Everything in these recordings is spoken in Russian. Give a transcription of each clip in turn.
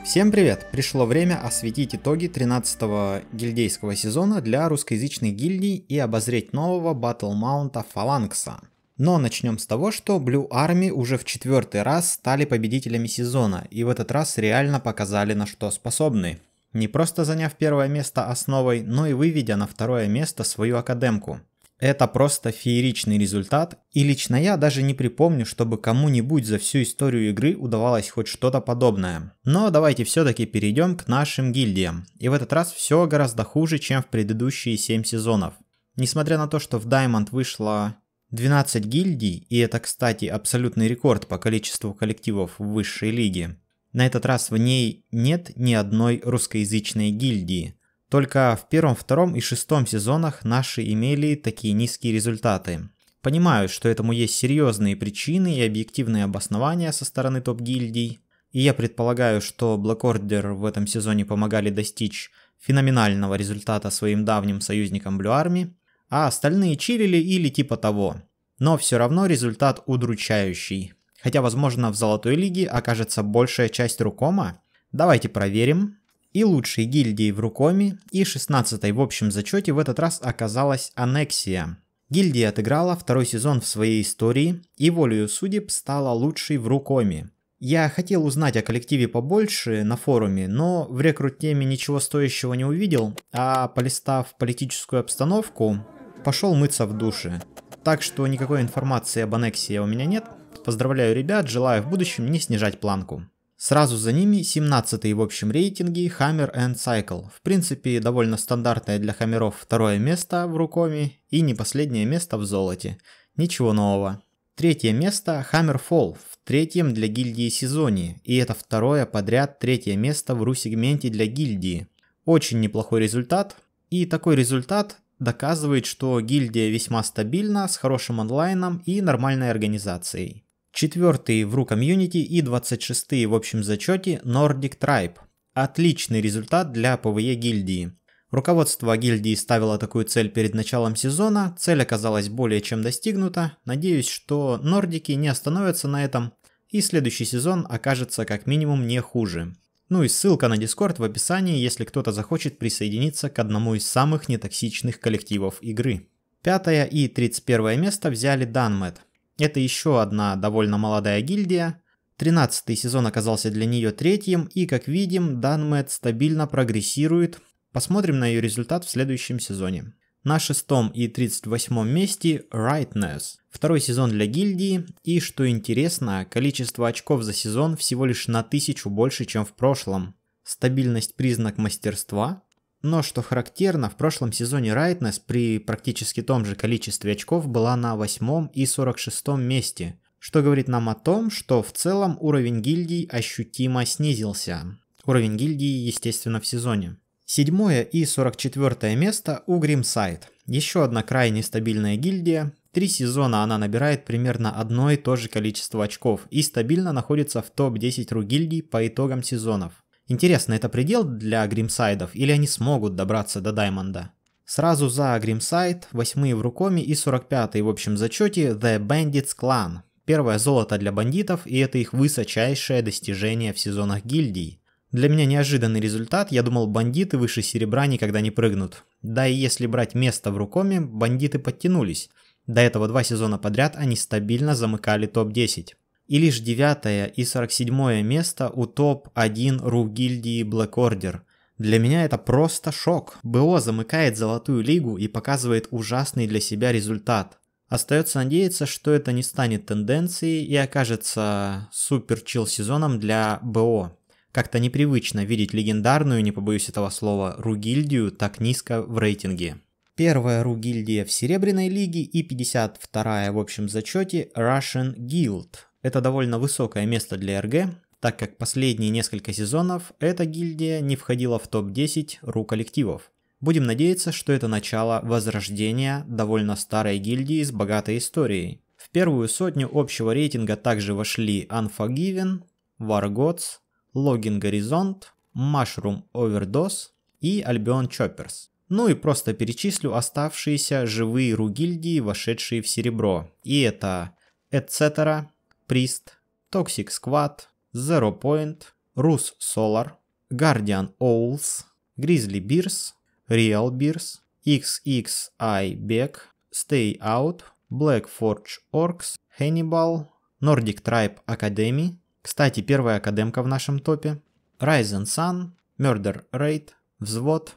Всем привет! Пришло время осветить итоги 13-го гильдейского сезона для русскоязычных гильдий и обозреть нового батл-маунта Фаланкса. Но начнем с того, что Blue Army уже в 4-й раз стали победителями сезона и в этот раз реально показали, на что способны. Не просто заняв первое место основой, но и выведя на второе место свою академку. Это просто фееричный результат, и лично я даже не припомню, чтобы кому-нибудь за всю историю игры удавалось хоть что-то подобное. Но давайте все-таки перейдем к нашим гильдиям. И в этот раз все гораздо хуже, чем в предыдущие 7 сезонов. Несмотря на то, что в Diamond вышло 12 гильдий, и это, кстати, абсолютный рекорд по количеству коллективов в высшей лиге, на этот раз в ней нет ни одной русскоязычной гильдии. Только в первом, втором и шестом сезонах наши имели такие низкие результаты. Понимаю, что этому есть серьезные причины и объективные обоснования со стороны топ-гильдий. И я предполагаю, что Black Order в этом сезоне помогали достичь феноменального результата своим давним союзникам Blue Army, а остальные чилили или типа того. Но все равно результат удручающий. Хотя, возможно, в Золотой Лиге окажется большая часть Рукома. Давайте проверим. И лучшей гильдией в Рукоме, и 16-й в общем зачете в этот раз оказалась Аннексия. Гильдия отыграла второй сезон в своей истории и волею судеб стала лучшей в Рукоме. Я хотел узнать о коллективе побольше на форуме, но в рекрут-теме ничего стоящего не увидел, а полистав политическую обстановку, пошел мыться в душе. Так что никакой информации об Аннексии у меня нет. Поздравляю ребят, желаю в будущем не снижать планку. Сразу за ними 17-й в общем рейтинге Hammer and Cycle. В принципе, довольно стандартное для хаммеров второе место в Рукоме и не последнее место в золоте. Ничего нового. Третье место Hammerfall в третьем для гильдии сезоне. И это второе подряд третье место в ру-сегменте для гильдии. Очень неплохой результат. И такой результат доказывает, что гильдия весьма стабильна, с хорошим онлайном и нормальной организацией. 4-й в ру-комьюнити и 26-й в общем зачете Nordic Tribe. Отличный результат для ПВЕ гильдии. Руководство гильдии ставило такую цель перед началом сезона, цель оказалась более чем достигнута. Надеюсь, что нордики не остановятся на этом, и следующий сезон окажется как минимум не хуже. Ну и ссылка на Discord в описании, если кто-то захочет присоединиться к одному из самых нетоксичных коллективов игры. 5-е и 31-е место взяли Dunmed. Это еще одна довольно молодая гильдия. 13-й сезон оказался для нее третьим, и как видим, Dunmed стабильно прогрессирует. Посмотрим на ее результат в следующем сезоне. На 6-м и 38-м месте Rightness. Второй сезон для гильдии, и что интересно, количество очков за сезон всего лишь на 1000 больше, чем в прошлом. Стабильность признак мастерства. Но что характерно, в прошлом сезоне Rightness при практически том же количестве очков была на 8-м и 46-м месте, что говорит нам о том, что в целом уровень гильдий ощутимо снизился. Уровень гильдии, естественно, в сезоне. 7-е и 44-е место у Grimside. Еще одна крайне стабильная гильдия. 3 сезона она набирает примерно одно и то же количество очков и стабильно находится в топ-10 ру-гильдий по итогам сезонов. Интересно, это предел для Гримсайдов или они смогут добраться до Даймонда? Сразу за Гримсайд, 8-й в Рукоме и 45-й в общем зачете The Bandits Clan. Первое золото для бандитов, и это их высочайшее достижение в сезонах гильдий. Для меня неожиданный результат, я думал, бандиты выше серебра никогда не прыгнут. Да и если брать место в Рукоме, бандиты подтянулись. До этого 2 сезона подряд они стабильно замыкали топ-10. И лишь 9-е и 47-е место у топ-1 ру-гильдии Black Order. Для меня это просто шок. БО замыкает Золотую Лигу и показывает ужасный для себя результат. Остается надеяться, что это не станет тенденцией и окажется супер чил сезоном для БО. Как-то непривычно видеть легендарную, не побоюсь этого слова, ру-гильдию так низко в рейтинге. Первая ру-гильдия в Серебряной Лиге и 52-я в общем зачете Russian Guild. Это довольно высокое место для РГ, так как последние несколько сезонов эта гильдия не входила в топ-10 ру-коллективов. Будем надеяться, что это начало возрождения довольно старой гильдии с богатой историей. В первую сотню общего рейтинга также вошли Unforgiven, War Gods, Login Horizont, Mushroom Overdose и Albion Choppers. Ну и просто перечислю оставшиеся живые ру-гильдии, вошедшие в серебро. И это Etc., Priest, Toxic Squad, Zero Point, Rus Solar, Guardian Owls, Grizzly Bears, Real Bears, XXI Beck, Stay Out, Black Forge Orcs, Hannibal, Nordic Tribe Academy, кстати, первая академка в нашем топе, Rise and Sun, Murder Raid, Взвод,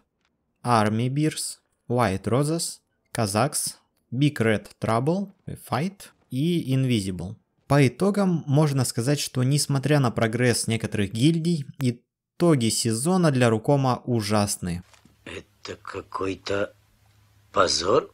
Army Bears, White Roses, Kazakhs, Big Red Trouble, Fight и Invisible. По итогам можно сказать, что несмотря на прогресс некоторых гильдий, итоги сезона для Рукома ужасны. Это какой-то позор?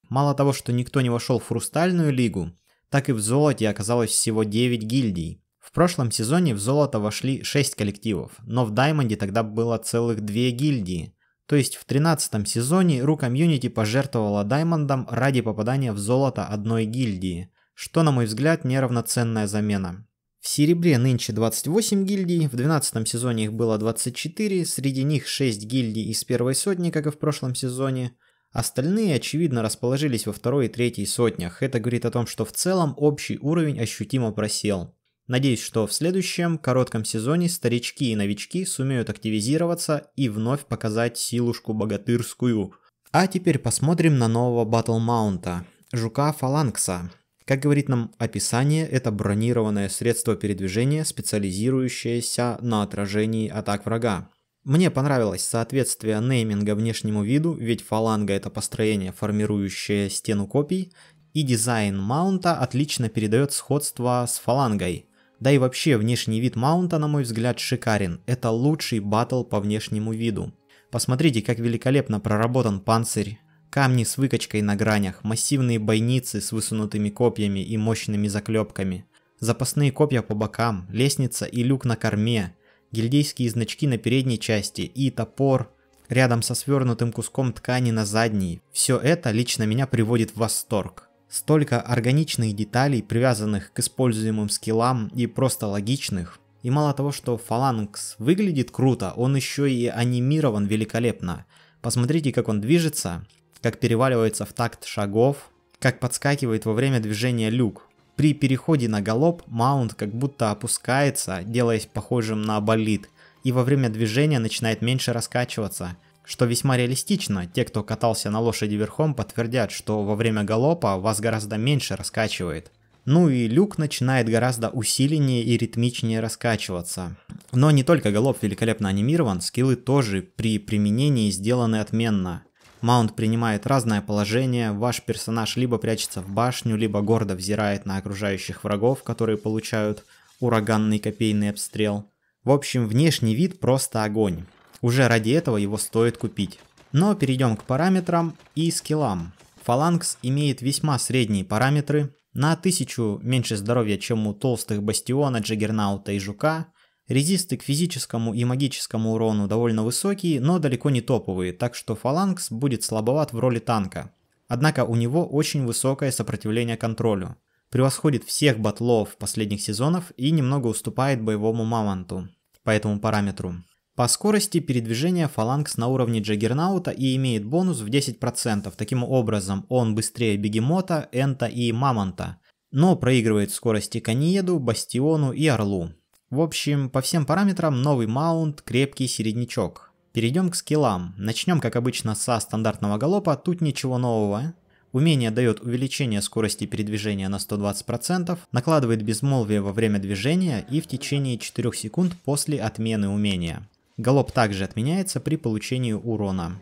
Мало того, что никто не вошел в Хрустальную лигу, так и в золоте оказалось всего 9 гильдий. В прошлом сезоне в золото вошли 6 коллективов, но в Даймонде тогда было целых 2 гильдии. То есть в 13 сезоне Ру Комьюнити пожертвовала Даймондом ради попадания в золото одной гильдии, что, на мой взгляд, неравноценная замена. В серебре нынче 28 гильдий, в 12 сезоне их было 24, среди них 6 гильдий из первой сотни, как и в прошлом сезоне. Остальные, очевидно, расположились во второй и третьей сотнях. Это говорит о том, что в целом общий уровень ощутимо просел. Надеюсь, что в следующем коротком сезоне старички и новички сумеют активизироваться и вновь показать силушку богатырскую. А теперь посмотрим на нового Battle Mount, жука Фаланкса. Как говорит нам описание, это бронированное средство передвижения, специализирующееся на отражении атак врага. Мне понравилось соответствие нейминга внешнему виду, ведь фаланга — это построение, формирующее стену копий, и дизайн маунта отлично передает сходство с фалангой. Да и вообще внешний вид маунта, на мой взгляд, шикарен. Это лучший баттл по внешнему виду. Посмотрите, как великолепно проработан панцирь, камни с выкачкой на гранях, массивные бойницы с высунутыми копьями и мощными заклепками, запасные копья по бокам, лестница и люк на корме, гильдейские значки на передней части и топор рядом со свернутым куском ткани на задней. Все это лично меня приводит в восторг. Столько органичных деталей, привязанных к используемым скиллам и просто логичных. И мало того, что Фаланкс выглядит круто, он еще и анимирован великолепно. Посмотрите, как он движется, как переваливается в такт шагов, как подскакивает во время движения люк. При переходе на галоп маунт как будто опускается, делаясь похожим на болид, и во время движения начинает меньше раскачиваться, что весьма реалистично. Те, кто катался на лошади верхом, подтвердят, что во время галопа вас гораздо меньше раскачивает. Ну и люк начинает гораздо усиленнее и ритмичнее раскачиваться. Но не только галоп великолепно анимирован, скиллы тоже при применении сделаны отменно. Маунт принимает разное положение, ваш персонаж либо прячется в башню, либо гордо взирает на окружающих врагов, которые получают ураганный копейный обстрел. В общем, внешний вид просто огонь. Уже ради этого его стоит купить. Но перейдем к параметрам и скиллам. Фаланкс имеет весьма средние параметры. На 1000 меньше здоровья, чем у толстых Бастиона, Джаггернаута и Жука. Резисты к физическому и магическому урону довольно высокие, но далеко не топовые, так что Фаланкс будет слабоват в роли танка. Однако у него очень высокое сопротивление контролю. Превосходит всех батлов последних сезонов и немного уступает боевому мамонту по этому параметру. По скорости передвижения Фаланкс на уровне Джаггернаута и имеет бонус в 10%. Таким образом, он быстрее Бегемота, Энта и Мамонта, но проигрывает в скорости Каньеду, Бастиону и Орлу. В общем, по всем параметрам новый маунт крепкий середнячок. Перейдем к скиллам. Начнем, как обычно, со стандартного галопа, тут ничего нового. Умение дает увеличение скорости передвижения на 120%, накладывает безмолвие во время движения и в течение 4 секунд после отмены умения. Галоп также отменяется при получении урона.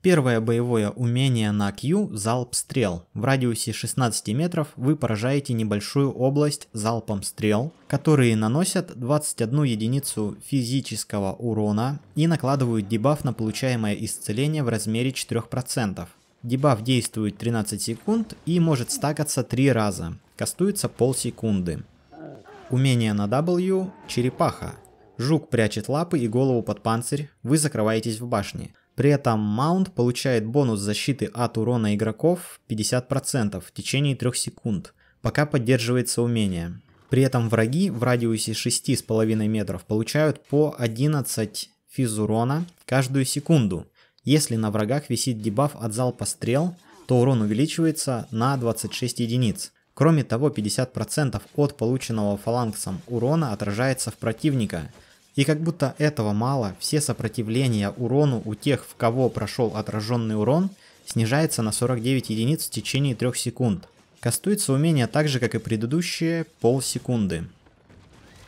Первое боевое умение на Q – залп стрел. В радиусе 16 метров вы поражаете небольшую область залпом стрел, которые наносят 21 единицу физического урона и накладывают дебаф на получаемое исцеление в размере 4%. Дебаф действует 13 секунд и может стакаться 3 раза. Кастуется полсекунды. Умение на W – черепаха. Жук прячет лапы и голову под панцирь, вы закрываетесь в башне. При этом маунт получает бонус защиты от урона игроков 50% в течение 3 секунд, пока поддерживается умение. При этом враги в радиусе 6,5 метров получают по 11 физурона каждую секунду. Если на врагах висит дебаф от залпа стрел, то урон увеличивается на 26 единиц. Кроме того, 50% от полученного фаланксом урона отражается в противника. И как будто этого мало, все сопротивления урону у тех, в кого прошел отраженный урон, снижается на 49 единиц в течение 3 секунд. Кастуется умение так же, как и предыдущие, полсекунды.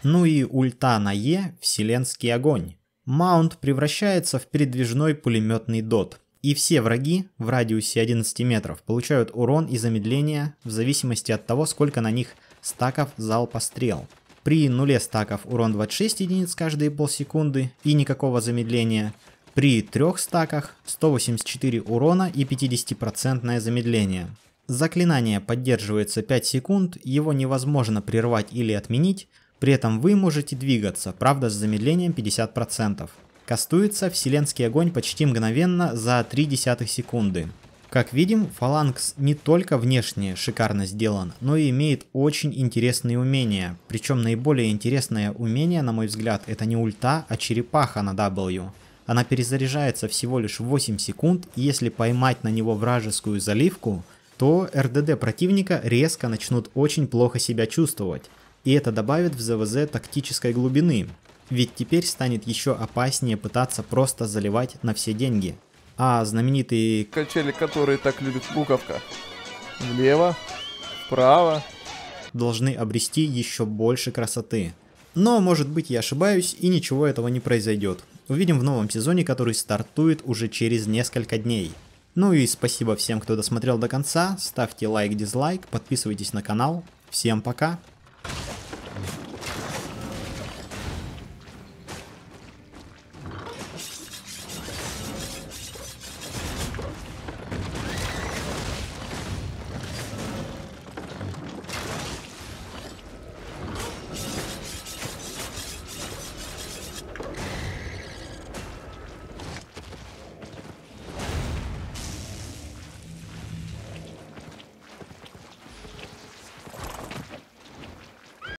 Ну и ульта на Е – Вселенский огонь. Маунт превращается в передвижной пулеметный дот. И все враги в радиусе 11 метров получают урон и замедление в зависимости от того, сколько на них стаков залпа стрел. При 0 стаков урон 26 единиц каждые полсекунды и никакого замедления. При 3 стаках 184 урона и 50% замедление. Заклинание поддерживается 5 секунд, его невозможно прервать или отменить, при этом вы можете двигаться, правда с замедлением 50%. Кастуется Вселенский огонь почти мгновенно за 0,3 секунды. Как видим, фаланкс не только внешне шикарно сделан, но и имеет очень интересные умения. Причем наиболее интересное умение, на мой взгляд, это не ульта, а черепаха на W. Она перезаряжается всего лишь 8 секунд, и если поймать на него вражескую заливку, то РДД противника резко начнут очень плохо себя чувствовать. И это добавит в ЗВЗ тактической глубины. Ведь теперь станет еще опаснее пытаться просто заливать на все деньги. А знаменитые качели, которые так любит Луковка, влево, вправо, должны обрести еще больше красоты. Но может быть я ошибаюсь и ничего этого не произойдет. Увидим в новом сезоне, который стартует уже через несколько дней. Ну и спасибо всем, кто досмотрел до конца. Ставьте лайк, дизлайк, подписывайтесь на канал. Всем пока!